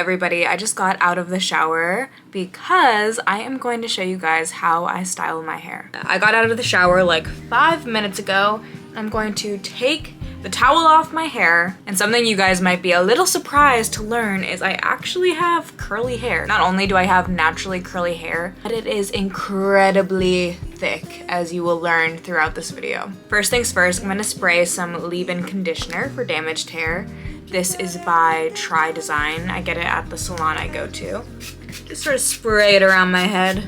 everybody, I just got out of the shower because I am going to show you guys how I style my hair. I got out of the shower like 5 minutes ago. I'm going to take the towel off my hair, and something you guys might be a little surprised to learn is I actually have curly hair. Not only do I have naturally curly hair, but it is incredibly thick, as you will learn throughout this video. First things first, I'm gonna spray some leave-in conditioner for damaged hair. This is by Try Design. I get it at the salon I go to. Just sort of spray it around my head.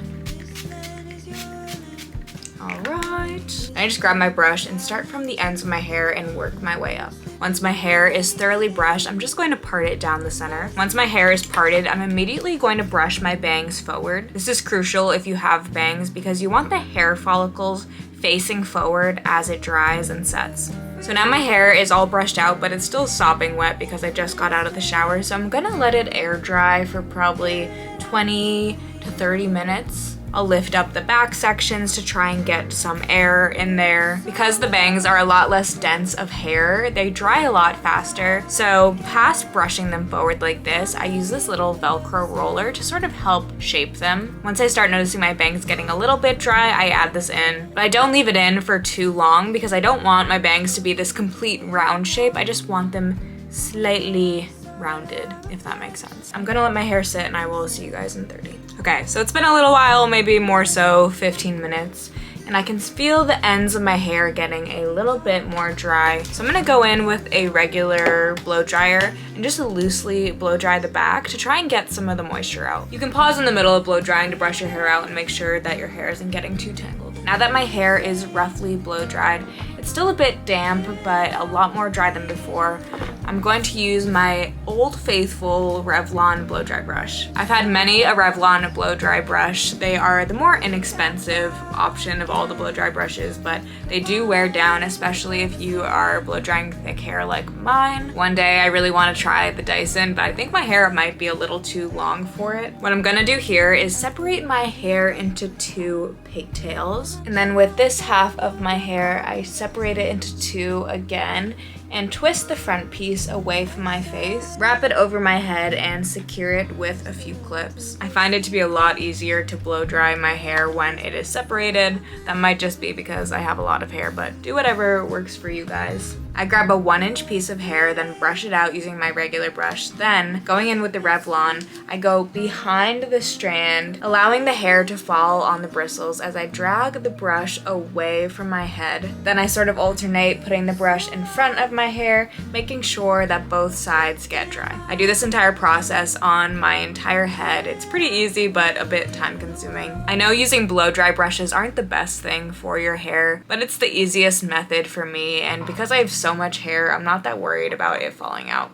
Alright. I just grab my brush and start from the ends of my hair and work my way up. Once my hair is thoroughly brushed, I'm just going to part it down the center. Once my hair is parted, I'm immediately going to brush my bangs forward. This is crucial if you have bangs because you want the hair follicles facing forward as it dries and sets. So now my hair is all brushed out, but it's still sopping wet because I just got out of the shower. So I'm gonna let it air dry for probably 20 to 30 minutes. I'll lift up the back sections to try and get some air in there. Because the bangs are a lot less dense of hair, they dry a lot faster. So past brushing them forward like this, I use this little Velcro roller to sort of help shape them. Once I start noticing my bangs getting a little bit dry, I add this in. But I don't leave it in for too long because I don't want my bangs to be this complete round shape. I just want them slightly rounded, if that makes sense. I'm gonna let my hair sit and I will see you guys in 30. Okay, so it's been a little while, maybe more so 15 minutes, and I can feel the ends of my hair getting a little bit more dry. So I'm gonna go in with a regular blow dryer and just loosely blow dry the back to try and get some of the moisture out. You can pause in the middle of blow drying to brush your hair out and make sure that your hair isn't getting too tangled. Now that my hair is roughly blow dried, it's still a bit damp, but a lot more dry than before. I'm going to use my Old Faithful Revlon blow dry brush. I've had many a Revlon blow dry brush. They are the more inexpensive option of all the blow dry brushes, but they do wear down, especially if you are blow drying thick hair like mine. One day I really want to try the Dyson, but I think my hair might be a little too long for it. What I'm gonna do here is separate my hair into 2 pigtails, and then with this half of my hair, I separate it into 2 again and twist the front piece away from my face, wrap it over my head, and secure it with a few clips. I find it to be a lot easier to blow dry my hair when it is separated. That might just be because I have a lot of hair, but do whatever works for you guys. I grab a 1-inch piece of hair, then brush it out using my regular brush. Then, going in with the Revlon, I go behind the strand, allowing the hair to fall on the bristles as I drag the brush away from my head. Then I sort of alternate putting the brush in front of my hair, making sure that both sides get dry. I do this entire process on my entire head. It's pretty easy, but a bit time consuming. I know using blow dry brushes aren't the best thing for your hair, but it's the easiest method for me, and because I have so much hair, I'm not that worried about it falling out.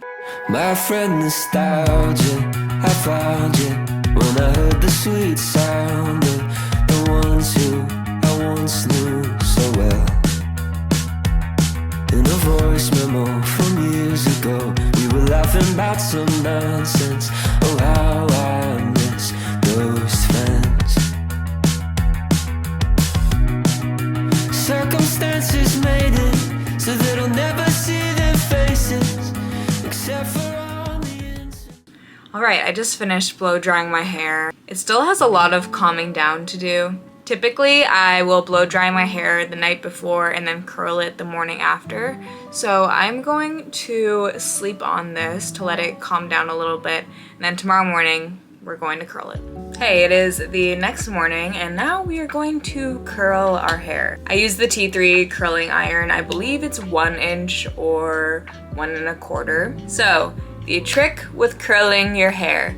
My friend nostalgia, I found you when I heard the sweet sound of the ones who I once knew so well. In a voice memo from years ago, we were laughing about some nonsense. Oh, how I miss those friends. Circumstances made it so that I'll never see their faces except for on the inside. Alright, I just finished blow drying my hair. It still has a lot of calming down to do. Typically, I will blow dry my hair the night before and then curl it the morning after. So I'm going to sleep on this to let it calm down a little bit, and then tomorrow morning, we're going to curl it. Hey, it is the next morning, and now we are going to curl our hair. I use the T3 curling iron. I believe it's 1 inch or 1 1/4. So, the trick with curling your hair.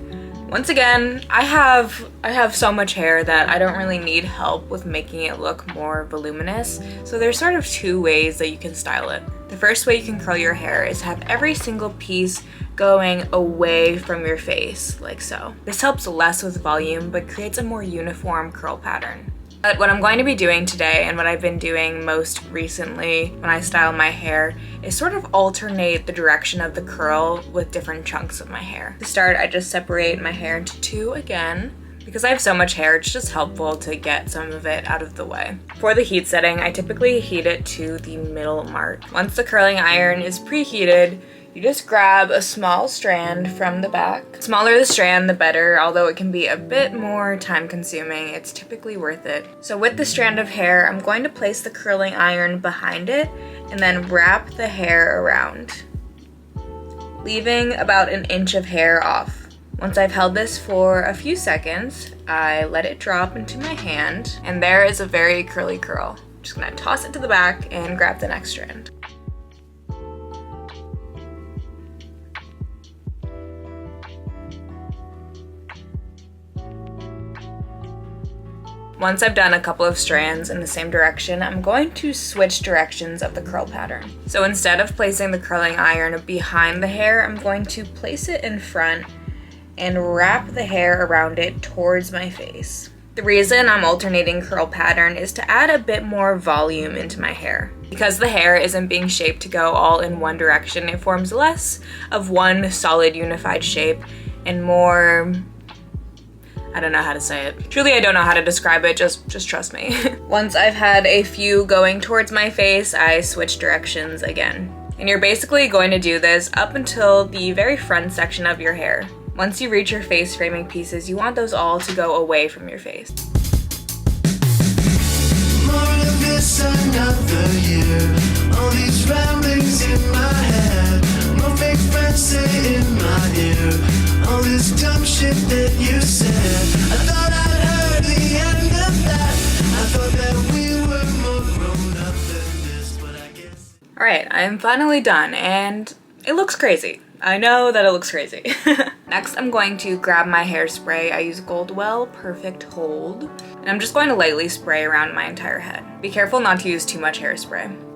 Once again, I have so much hair that I don't really need help with making it look more voluminous. So there's sort of 2 ways that you can style it. The first way you can curl your hair is have every single piece going away from your face, like so. This helps less with volume, but creates a more uniform curl pattern. But what I'm going to be doing today, and what I've been doing most recently when I style my hair, is sort of alternate the direction of the curl with different chunks of my hair. To start, I just separate my hair into 2 again. Because I have so much hair, it's just helpful to get some of it out of the way. For the heat setting, I typically heat it to the middle mark. Once the curling iron is preheated, You just grab a small strand from the back. The smaller the strand, the better, although it can be a bit more time consuming. It's typically worth it. So with the strand of hair, I'm going to place the curling iron behind it and then wrap the hair around, leaving about an inch of hair off. Once I've held this for a few seconds, I let it drop into my hand, and there is a very curly curl. I'm just gonna toss it to the back and grab the next strand. Once I've done a couple of strands in the same direction, I'm going to switch directions of the curl pattern. So instead of placing the curling iron behind the hair, I'm going to place it in front and wrap the hair around it towards my face. The reason I'm alternating curl pattern is to add a bit more volume into my hair. Because the hair isn't being shaped to go all in one direction, it forms less of one solid unified shape and more, I don't know how to say it. Truly, I don't know how to describe it, just trust me. Once I've had a few going towards my face, I switch directions again. And you're basically going to do this up until the very front section of your hair. Once you reach your face framing pieces, you want those all to go away from your face. More of this another year. All these ramblings in my head. No fake friends say in my ear. All this dumb shit that you said. I thought I'd heard the end of that. I thought that we were more grown up than this, but I guess. Alright, I'm finally done, and it looks crazy. I know that it looks crazy. Next, I'm going to grab my hairspray. I use Goldwell Perfect Hold, and I'm just going to lightly spray around my entire head. Be careful not to use too much hairspray.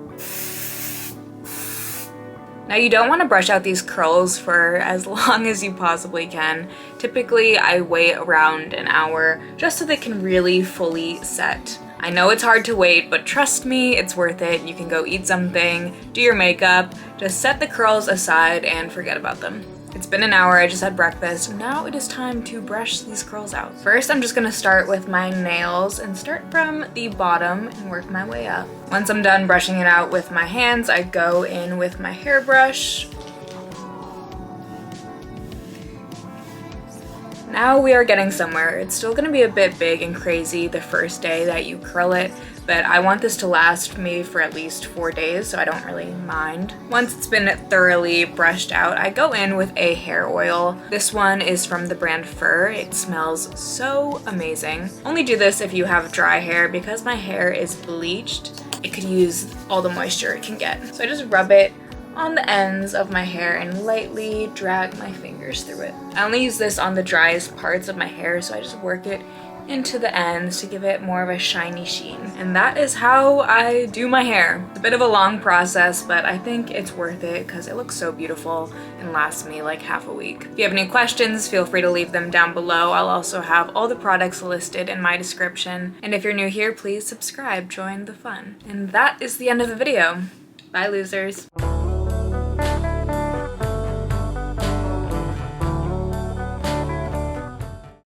Now you don't want to brush out these curls for as long as you possibly can. Typically, I wait around an hour just so they can really fully set. I know it's hard to wait, but trust me, it's worth it. You can go eat something, do your makeup, just set the curls aside and forget about them. It's been an hour, I just had breakfast. Now it is time to brush these curls out. First, I'm just gonna start with my nails and start from the bottom and work my way up. Once I'm done brushing it out with my hands, I go in with my hairbrush. Now we are getting somewhere. It's still gonna be a bit big and crazy the first day that you curl it, but I want this to last me for at least 4 days, so I don't really mind. Once it's been thoroughly brushed out, I go in with a hair oil. This one is from the brand Fur. It smells so amazing. Only do this if you have dry hair. Because my hair is bleached, it could use all the moisture it can get. So I just rub it on the ends of my hair and lightly drag my fingers through it. I only use this on the driest parts of my hair, so I just work it into the ends to give it more of a shiny sheen. And that is how I do my hair. It's a bit of a long process, but I think it's worth it because it looks so beautiful and lasts me like half a week. If you have any questions, feel free to leave them down below. I'll also have all the products listed in my description. And if you're new here, please subscribe, join the fun. And that is the end of the video. Bye, losers.